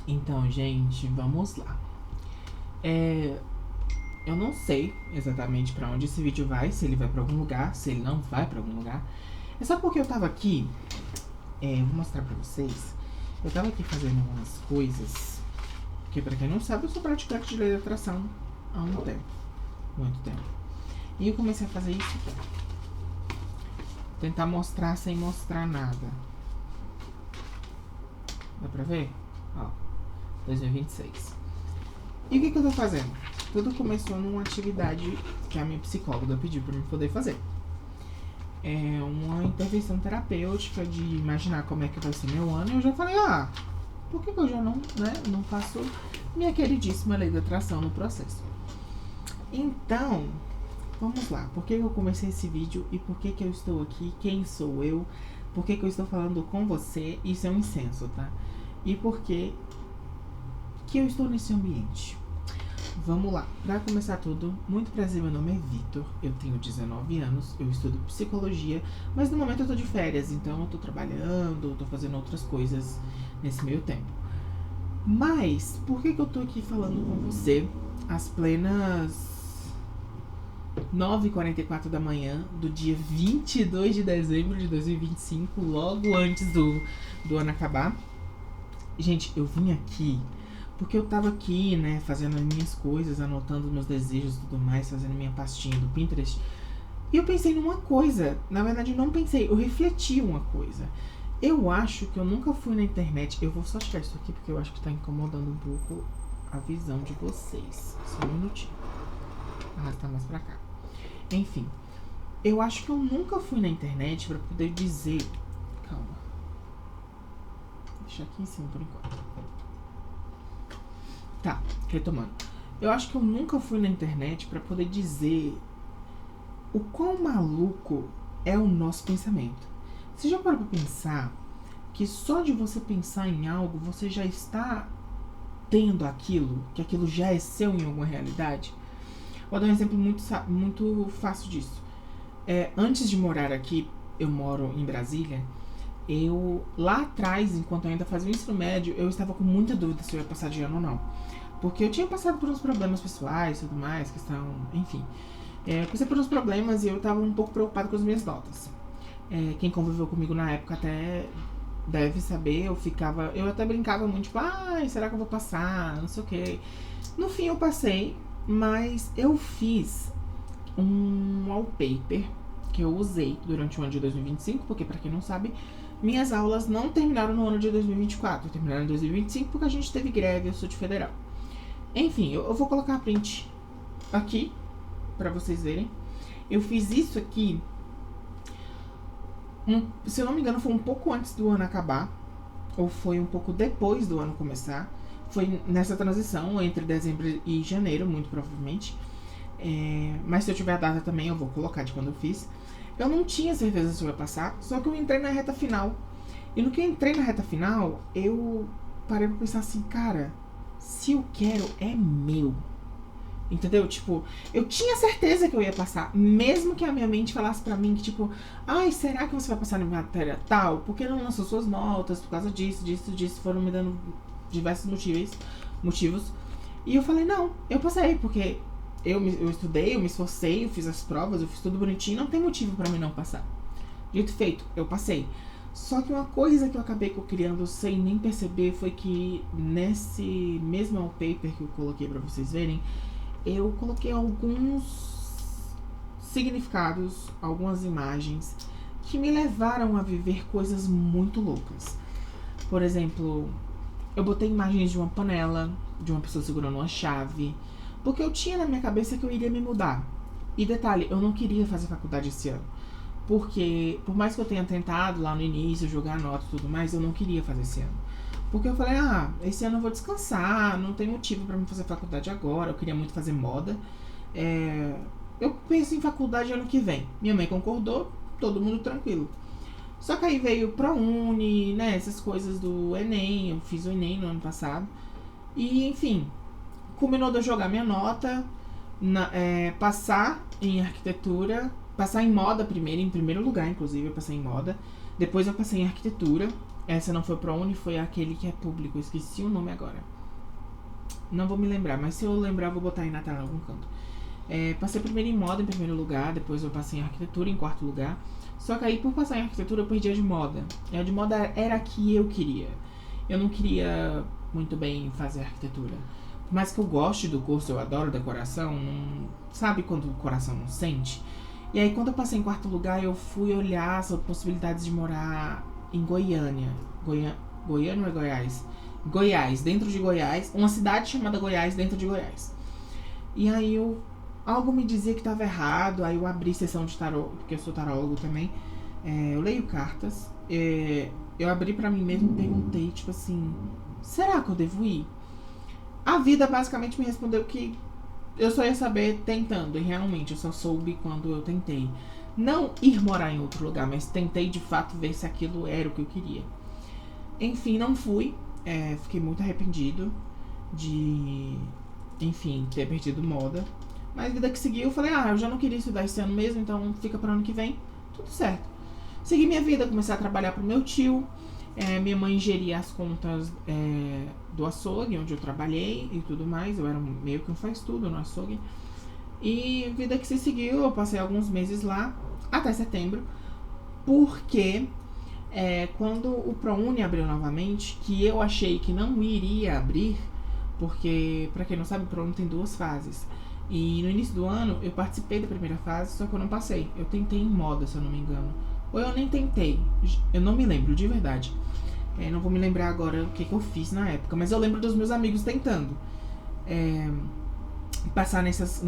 Então, gente, vamos lá. Eu não sei exatamente pra onde esse vídeo vai, se ele vai pra algum lugar, se ele não vai pra algum lugar. É só porque eu tava aqui, eu vou mostrar pra vocês. Eu tava aqui fazendo umas coisas, porque pra quem não sabe, eu sou praticante de lei da atração há um tempo, muito tempo. E eu comecei a fazer isso, tentar mostrar sem mostrar nada. Dá pra ver? Ó, 2026. E o que eu tô fazendo? Tudo começou numa atividade que a minha psicóloga pediu pra eu poder fazer. É uma intervenção terapêutica de imaginar como é que vai ser meu ano. E eu já falei, por que eu já não faço minha queridíssima lei da atração no processo? Então, vamos lá. Por que eu comecei esse vídeo e por que eu estou aqui? Quem sou eu? Por que eu estou falando com você? Isso é um incenso, tá? E por que eu estou nesse ambiente? Vamos lá, pra começar tudo, muito prazer, meu nome é Vitor, eu tenho 19 anos, eu estudo psicologia, mas no momento eu tô de férias, então eu tô trabalhando, tô fazendo outras coisas nesse meio tempo. Mas, por que eu tô aqui falando com você às plenas 9h44 da manhã do dia 22 de dezembro de 2025, logo antes do ano acabar? Gente, eu vim aqui porque eu tava aqui, né, fazendo as minhas coisas, anotando meus desejos e tudo mais, fazendo minha pastinha do Pinterest. E eu pensei numa coisa. Na verdade, eu não pensei, eu refleti uma coisa. Eu acho que eu nunca fui na internet. Eu vou só tirar isso aqui porque eu acho que tá incomodando um pouco a visão de vocês. Só um minutinho. Arrastar mais pra cá. Enfim, eu acho que eu nunca fui na internet pra poder dizer... Calma. Vou deixar aqui em cima por enquanto. Tá, retomando. Eu acho que eu nunca fui na internet pra poder dizer o quão maluco é o nosso pensamento. Você já parou pra pensar que só de você pensar em algo, você já está tendo aquilo, que aquilo já é seu em alguma realidade? Vou dar um exemplo muito fácil disso. Antes de morar aqui, eu moro em Brasília. Eu, lá atrás, enquanto eu ainda fazia o ensino médio, eu estava com muita dúvida se eu ia passar de ano ou não. Porque eu tinha passado por uns problemas pessoais e tudo mais, questão, enfim. Eu passei por uns problemas e eu estava um pouco preocupado com as minhas notas. Quem conviveu comigo na época até deve saber, eu até brincava muito, tipo, será que eu vou passar? Não sei o que. No fim eu passei, mas eu fiz um wallpaper que eu usei durante o ano de 2025, porque pra quem não sabe, minhas aulas não terminaram no ano de 2024, terminaram em 2025 porque a gente teve greve, eu sou de federal. Enfim, eu vou colocar a print aqui pra vocês verem. Eu fiz isso aqui, se eu não me engano, foi um pouco antes do ano acabar, ou foi um pouco depois do ano começar. Foi nessa transição entre dezembro e janeiro, muito provavelmente. Mas se eu tiver a data também, eu vou colocar de quando eu fiz. Eu não tinha certeza se eu ia passar, só que eu entrei na reta final. E no que eu entrei na reta final, eu parei pra pensar assim, cara, se eu quero, é meu. Entendeu? Tipo, eu tinha certeza que eu ia passar, mesmo que a minha mente falasse pra mim que, tipo, será que você vai passar na matéria tal? Porque não lançou suas notas, por causa disso, foram me dando diversos motivos. E eu falei, não, eu passei, porque eu estudei, eu me esforcei, eu fiz as provas, eu fiz tudo bonitinho, não tem motivo pra mim não passar. Dito feito, eu passei. Só que uma coisa que eu acabei criando sem nem perceber foi que nesse mesmo wallpaper que eu coloquei pra vocês verem, eu coloquei alguns significados, algumas imagens que me levaram a viver coisas muito loucas. Por exemplo, eu botei imagens de uma panela, de uma pessoa segurando uma chave, porque eu tinha na minha cabeça que eu iria me mudar. E detalhe, eu não queria fazer faculdade esse ano. Porque, por mais que eu tenha tentado lá no início, jogar nota e tudo mais, eu não queria fazer esse ano. Porque eu falei, esse ano eu vou descansar, não tem motivo pra mim fazer faculdade agora, eu queria muito fazer moda. Eu penso em faculdade ano que vem. Minha mãe concordou, todo mundo tranquilo. Só que aí veio ProUni, né, essas coisas do Enem, eu fiz o Enem no ano passado. E, enfim, culminou de eu jogar minha nota, passar em arquitetura, passar em moda primeiro, em primeiro lugar, inclusive, eu passei em moda. Depois eu passei em arquitetura. Essa não foi pro Uni, foi aquele que é público. Eu esqueci o nome agora. Não vou me lembrar, mas se eu lembrar, eu vou botar aí na tela em algum canto. Passei primeiro em moda, em primeiro lugar. Depois eu passei em arquitetura, em quarto lugar. Só que aí, por passar em arquitetura, eu perdi a de moda. E a de moda era a que eu queria. Eu não queria muito bem fazer arquitetura. Por mais que eu goste do curso, eu adoro decoração. Não... Sabe quando o coração não sente? E aí, quando eu passei em quarto lugar, eu fui olhar sobre possibilidades de morar em Goiânia. Goiânia ou é Goiás? Goiás, dentro de Goiás. Uma cidade chamada Goiás, dentro de Goiás. E aí, algo me dizia que estava errado. Aí eu abri sessão de tarô, porque eu sou tarólogo também. Eu leio cartas. Eu abri pra mim mesmo e perguntei, tipo assim, será que eu devo ir? A vida basicamente me respondeu que eu só ia saber tentando. E realmente, eu só soube quando eu tentei. Não ir morar em outro lugar, mas tentei de fato ver se aquilo era o que eu queria. Enfim, não fui. Fiquei muito arrependido de, enfim, ter perdido moda. Mas vida que seguiu, eu falei, eu já não queria estudar esse ano mesmo, então fica para ano que vem, tudo certo. Segui minha vida, comecei a trabalhar pro meu tio. Minha mãe geria as contas do açougue, onde eu trabalhei e tudo mais. Eu era meio que um faz-tudo no açougue. E vida que se seguiu, eu passei alguns meses lá, até setembro, porque quando o ProUni abriu novamente, que eu achei que não iria abrir, porque, pra quem não sabe, o ProUni tem 2 fases. E no início do ano, eu participei da primeira fase, só que eu não passei. Eu tentei em moda, se eu não me engano. Ou eu nem tentei, eu não me lembro, de verdade. Não vou me lembrar agora o que eu fiz na época, mas eu lembro dos meus amigos tentando passar nessas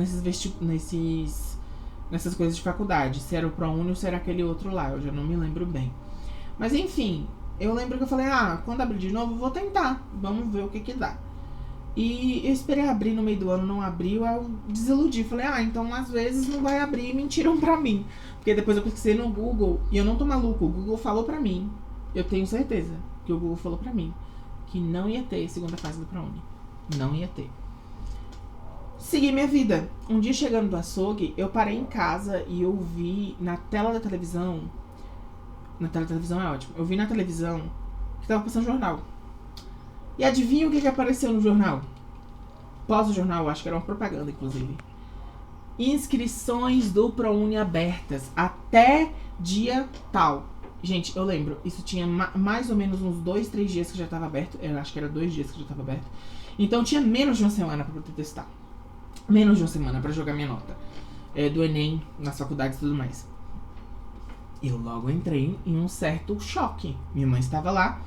coisas de faculdade. Se era o ProUni ou se era aquele outro lá, eu já não me lembro bem. Mas enfim, eu lembro que eu falei, quando abrir de novo, eu vou tentar. Vamos ver o que dá. E eu esperei abrir no meio do ano, não abriu, aí eu desiludi. Falei, então às vezes não vai abrir e mentiram pra mim. Porque depois eu pesquisei no Google, e eu não tô maluco, o Google falou pra mim, eu tenho certeza que o Google falou pra mim, que não ia ter segunda fase do ProUni. Não ia ter. Segui minha vida. Um dia chegando do açougue, eu parei em casa e eu vi na tela da televisão. Na tela da televisão é ótimo. Eu vi na televisão que tava passando jornal. E adivinha o que apareceu no jornal? Pós-jornal, acho que era uma propaganda, inclusive. Inscrições do ProUni abertas até dia tal. Gente, eu lembro, isso tinha mais ou menos uns 2, 3 dias que já estava aberto. Eu acho que era 2 dias que já estava aberto. Então tinha menos de uma semana pra poder testar. Menos de uma semana pra jogar minha nota do Enem, nas faculdades e tudo mais. Eu logo entrei em um certo choque. Minha mãe estava lá.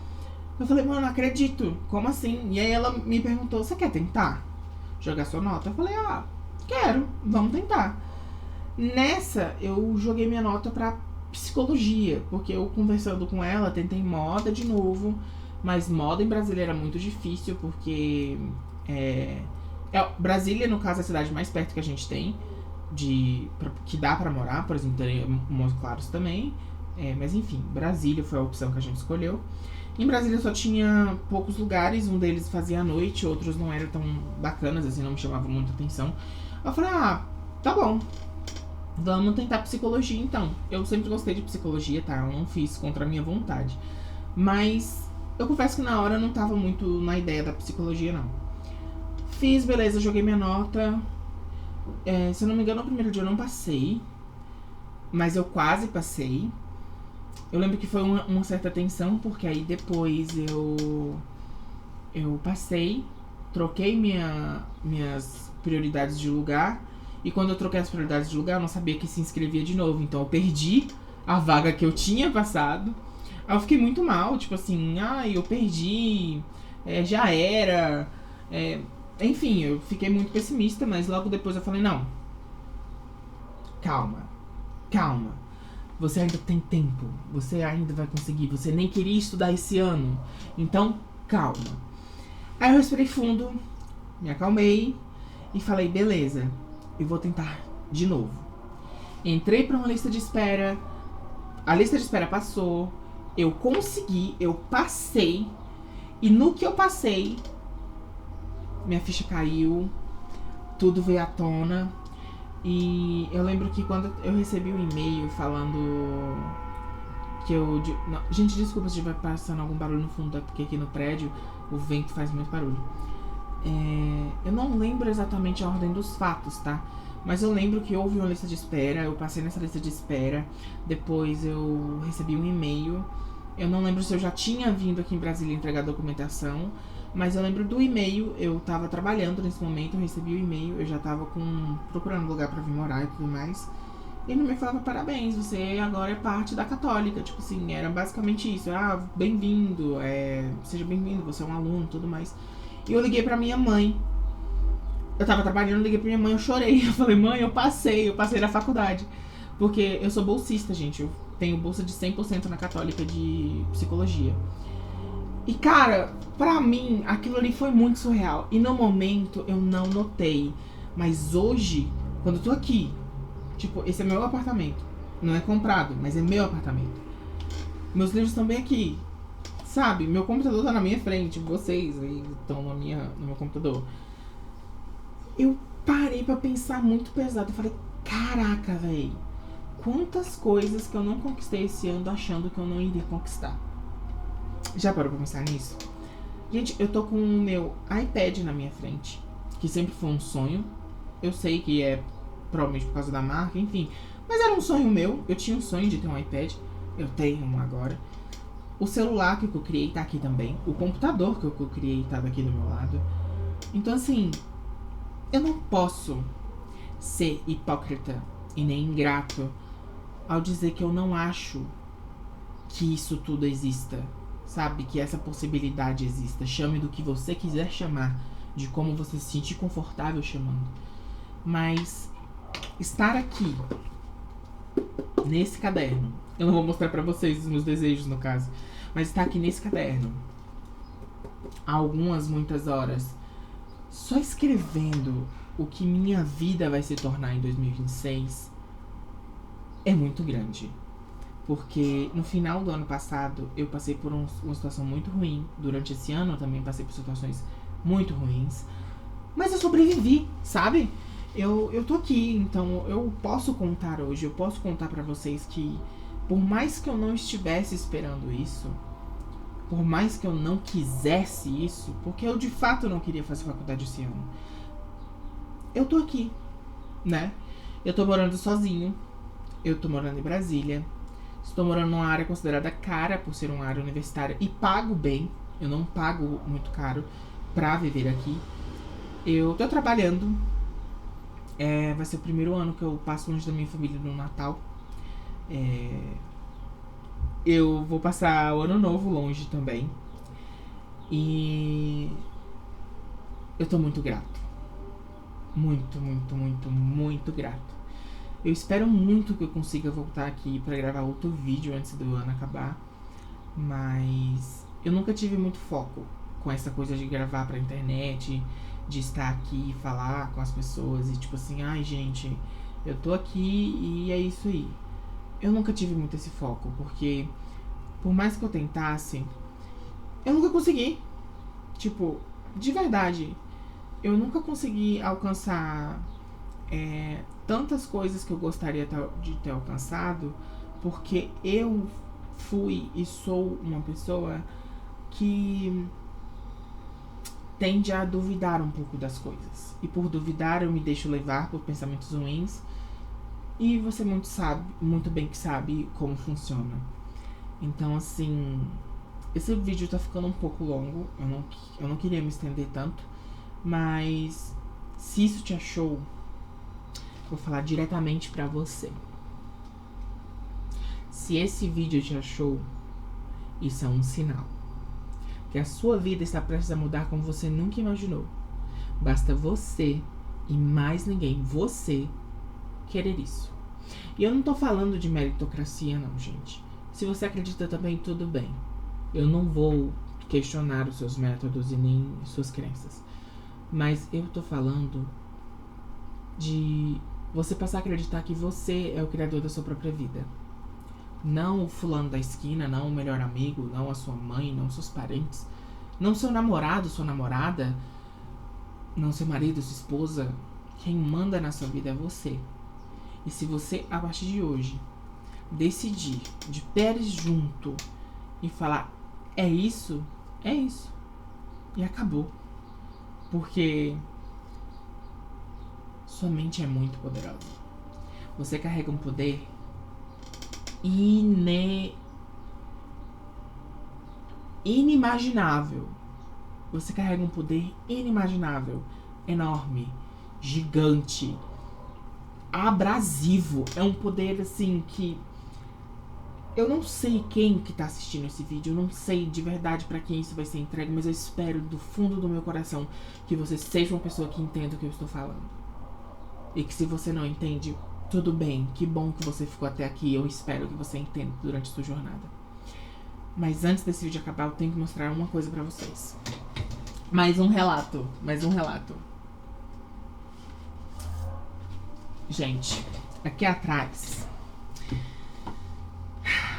Eu falei, mano, não acredito. Como assim? E aí ela me perguntou, você quer tentar jogar sua nota? Eu falei, quero, vamos tentar. Nessa, eu joguei minha nota pra psicologia, porque eu conversando com ela, tentei moda de novo, mas moda em Brasília era muito difícil, porque Brasília, no caso, é a cidade mais perto que a gente tem, que dá pra morar, por exemplo, tem Montes Claros também, mas enfim, Brasília foi a opção que a gente escolheu. Em Brasília só tinha poucos lugares, um deles fazia à noite, outros não eram tão bacanas, assim, não me chamavam muita atenção. Eu falei, tá bom, vamos tentar psicologia então. Eu sempre gostei de psicologia, tá? Eu não fiz contra a minha vontade. Mas eu confesso que na hora eu não tava muito na ideia da psicologia, não. Fiz, beleza, joguei minha nota. Se eu não me engano, no primeiro dia eu não passei, mas eu quase passei. Eu lembro que foi uma certa tensão, porque aí depois eu passei, troquei minhas prioridades de lugar. E quando eu troquei as prioridades de lugar, eu não sabia que se inscrevia de novo. Então eu perdi a vaga que eu tinha passado. Aí eu fiquei muito mal, tipo assim, eu perdi, já era. Enfim, eu fiquei muito pessimista, mas logo depois eu falei, não, calma. Você ainda tem tempo, você ainda vai conseguir, você nem queria estudar esse ano, então calma. Aí eu respirei fundo, me acalmei e falei, beleza, eu vou tentar de novo. Entrei pra uma lista de espera, a lista de espera passou, eu consegui, eu passei, e no que eu passei, minha ficha caiu, tudo veio à tona. E eu lembro que quando eu recebi um e-mail falando que eu... Não, gente, desculpa se estiver passando algum barulho no fundo, é porque aqui no prédio o vento faz muito barulho. Eu não lembro exatamente a ordem dos fatos, tá? Mas eu lembro que houve uma lista de espera, eu passei nessa lista de espera, depois eu recebi um e-mail. Eu não lembro se eu já tinha vindo aqui em Brasília entregar a documentação, mas eu lembro do e-mail, eu tava trabalhando nesse momento, eu recebi o e-mail, eu já tava procurando lugar pra vir morar e tudo mais. E no e-mail falava, parabéns, você agora é parte da Católica, tipo assim, era basicamente isso, bem-vindo, seja bem-vindo, você é um aluno e tudo mais. E eu liguei pra minha mãe. Eu tava trabalhando, liguei pra minha mãe, eu chorei. Eu falei, mãe, eu passei na faculdade. Porque eu sou bolsista, gente. Eu tenho bolsa de 100% na Católica de Psicologia. E, cara, pra mim, aquilo ali foi muito surreal. E no momento, eu não notei. Mas hoje, quando eu tô aqui, tipo, esse é meu apartamento. Não é comprado, mas é meu apartamento. Meus livros estão bem aqui. Sabe, meu computador tá na minha frente. Vocês aí estão no meu computador. Eu parei pra pensar muito pesado. Eu falei, caraca, véi, quantas coisas que eu não conquistei esse ano achando que eu não iria conquistar. Já parou pra pensar nisso? Gente, eu tô com o meu iPad na minha frente, que sempre foi um sonho. Eu sei que é provavelmente por causa da marca, enfim. Mas era um sonho meu. Eu tinha um sonho de ter um iPad. Eu tenho um agora. O celular que eu criei tá aqui também. O computador que eu criei tá aqui do meu lado. Então, assim, eu não posso ser hipócrita e nem ingrato ao dizer que eu não acho que isso tudo exista, sabe? Que essa possibilidade exista. Chame do que você quiser chamar, de como você se sentir confortável chamando. Mas estar aqui, nesse caderno, eu não vou mostrar pra vocês os meus desejos, no caso, mas estar aqui nesse caderno, há muitas horas, só escrevendo o que minha vida vai se tornar em 2026 é muito grande. Porque no final do ano passado eu passei por uma situação muito ruim. Durante esse ano eu também passei por situações muito ruins. Mas eu sobrevivi, sabe? Eu tô aqui, então eu posso contar hoje, eu posso contar pra vocês que por mais que eu não estivesse esperando isso, por mais que eu não quisesse isso, porque eu de fato não queria fazer faculdade esse ano, eu tô aqui, né? Eu tô morando sozinho, eu tô morando em Brasília, estou morando numa área considerada cara por ser uma área universitária e pago bem, eu não pago muito caro pra viver aqui. Eu tô trabalhando, vai ser o primeiro ano que eu passo longe da minha família no Natal. Eu vou passar o ano novo longe também. E eu tô muito grato. Muito, muito, muito, muito grato. Eu espero muito que eu consiga voltar aqui pra gravar outro vídeo antes do ano acabar. Mas eu nunca tive muito foco com essa coisa de gravar pra internet, de estar aqui e falar com as pessoas e tipo assim, ai gente, eu tô aqui e é isso aí. Eu nunca tive muito esse foco, porque por mais que eu tentasse, eu nunca consegui. Tipo, de verdade, eu nunca consegui alcançar tantas coisas que eu gostaria de ter alcançado, porque eu fui e sou uma pessoa que tende a duvidar um pouco das coisas. E por duvidar eu me deixo levar por pensamentos ruins. E você muito bem que sabe como funciona. Então assim, esse vídeo tá ficando um pouco longo. Eu não queria me estender tanto. Mas se isso te achou, vou falar diretamente pra você. Se esse vídeo te achou, isso é um sinal que a sua vida está prestes a mudar como você nunca imaginou. Basta você e mais ninguém, você, querer isso. E eu não tô falando de meritocracia não, gente. Se você acredita também, tudo bem. Eu não vou questionar os seus métodos e nem suas crenças. Mas eu tô falando de você passar a acreditar que você é o criador da sua própria vida. Não o fulano da esquina, não o melhor amigo, não a sua mãe, não seus parentes, não seu namorado, sua namorada, não seu marido, sua esposa. Quem manda na sua vida é você. E se você, a partir de hoje, decidir, de pés junto e falar, é isso, e acabou. Porque sua mente é muito poderosa. Você carrega um poder inimaginável. Você carrega um poder inimaginável, enorme, gigante, abrasivo. É um poder assim que eu não sei quem que tá assistindo esse vídeo, eu não sei de verdade pra quem isso vai ser entregue, mas eu espero do fundo do meu coração que você seja uma pessoa que entenda o que eu estou falando. E que se você não entende, tudo bem, que bom que você ficou até aqui, eu espero que você entenda durante a sua jornada. Mas antes desse vídeo acabar, eu tenho que mostrar uma coisa pra vocês. Mais um relato. Gente, aqui atrás,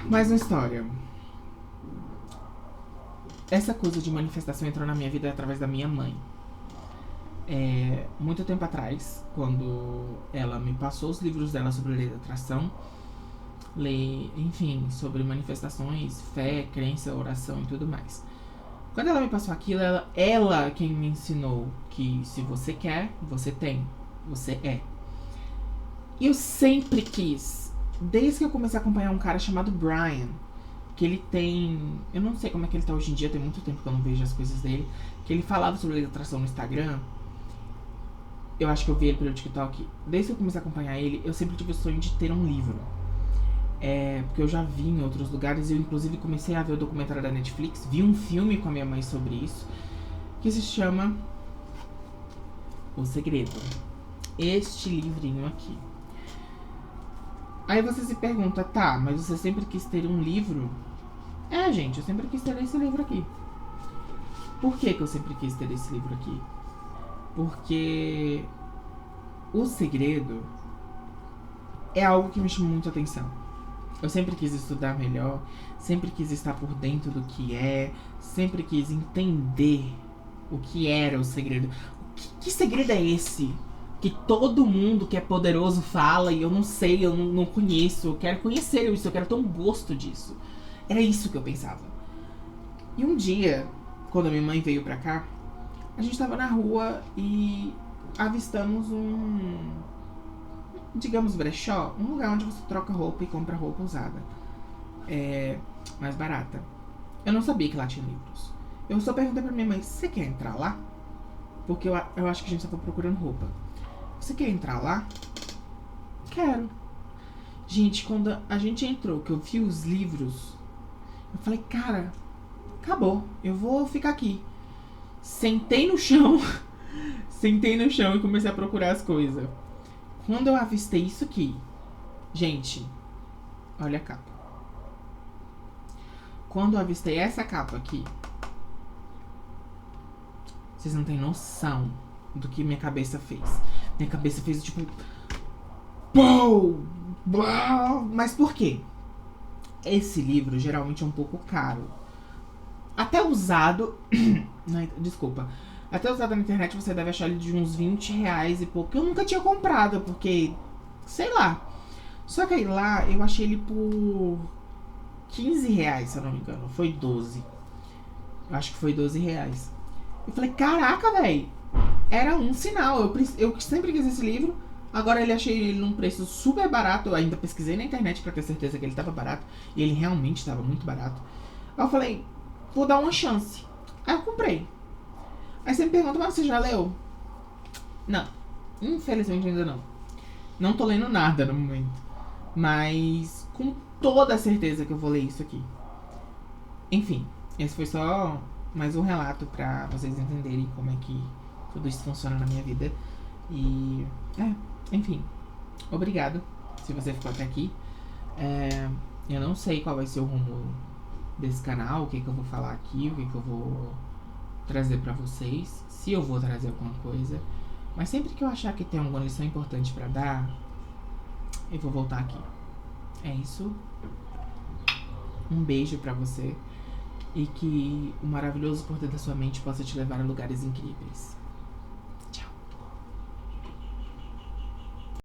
mais uma história. Essa coisa de manifestação entrou na minha vida através da minha mãe. Muito tempo atrás, quando ela me passou os livros dela sobre lei da atração, enfim, sobre manifestações, fé, crença, oração e tudo mais. Quando ela me passou aquilo, ela quem me ensinou que se você quer, você tem, você é. E eu sempre quis, desde que eu comecei a acompanhar um cara chamado Brian, que ele tem, eu não sei como é que ele tá hoje em dia, tem muito tempo que eu não vejo as coisas dele, que ele falava sobre lei da atração no Instagram. Eu acho que eu vi ele pelo TikTok. Desde que eu comecei a acompanhar ele, eu sempre tive o sonho de ter um livro. Porque eu já vi em outros lugares. Eu inclusive comecei a ver o documentário da Netflix. Vi um filme com a minha mãe sobre isso, que se chama O Segredo. Este livrinho aqui. Aí você se pergunta, tá, mas você sempre quis ter um livro? Gente, eu sempre quis ter esse livro aqui. Por que eu sempre quis ter esse livro aqui? Porque o segredo é algo que me chamou muito a atenção. Eu sempre quis estudar melhor, sempre quis estar por dentro do que sempre quis entender o que era o segredo. Que segredo é esse? Que todo mundo que é poderoso fala e eu não sei, eu não conheço, eu quero conhecer isso, eu quero ter um gosto disso. Era isso que eu pensava. E um dia, quando a minha mãe veio pra cá, a gente tava na rua e avistamos digamos, brechó, um lugar onde você troca roupa e compra roupa usada. Mais barata. Eu não sabia que lá tinha livros. Eu só perguntei pra minha mãe, você quer entrar lá? Porque eu acho que a gente tava procurando roupa. Você quer entrar lá? Quero. Gente, quando a gente entrou, que eu vi os livros, eu falei, cara, acabou, eu vou ficar aqui. Sentei no chão e comecei a procurar as coisas. Quando eu avistei isso aqui, gente, olha a capa. Quando eu avistei essa capa aqui, vocês não têm noção do que minha cabeça fez. Minha cabeça fez tipo, pau! Mas por quê? Esse livro geralmente é um pouco caro. Até usado desculpa. Até usado na internet você deve achar ele de uns 20 reais e pouco. Eu nunca tinha comprado, porque, sei lá. Só que aí lá eu achei ele por 15 reais, se eu não me engano. Foi 12. Eu acho que foi 12 reais. Eu falei, caraca, velho. Era um sinal. Eu sempre quis esse livro. Agora ele achei ele num preço super barato. Eu ainda pesquisei na internet pra ter certeza que ele tava barato. E ele realmente estava muito barato. Aí eu falei, vou dar uma chance. Aí eu comprei. Aí você me pergunta, mas você já leu? Não. Infelizmente ainda não. Não tô lendo nada no momento. Mas com toda a certeza que eu vou ler isso aqui. Enfim, esse foi só mais um relato pra vocês entenderem como é que tudo isso funciona na minha vida. E, enfim, obrigado se você ficou até aqui. Eu não sei qual vai ser o rumo desse canal, o que eu vou falar aqui, o que eu vou trazer pra vocês, se eu vou trazer alguma coisa. Mas sempre que eu achar que tem alguma lição importante pra dar, eu vou voltar aqui. É isso. Um beijo pra você. E que o maravilhoso poder da sua mente possa te levar a lugares incríveis.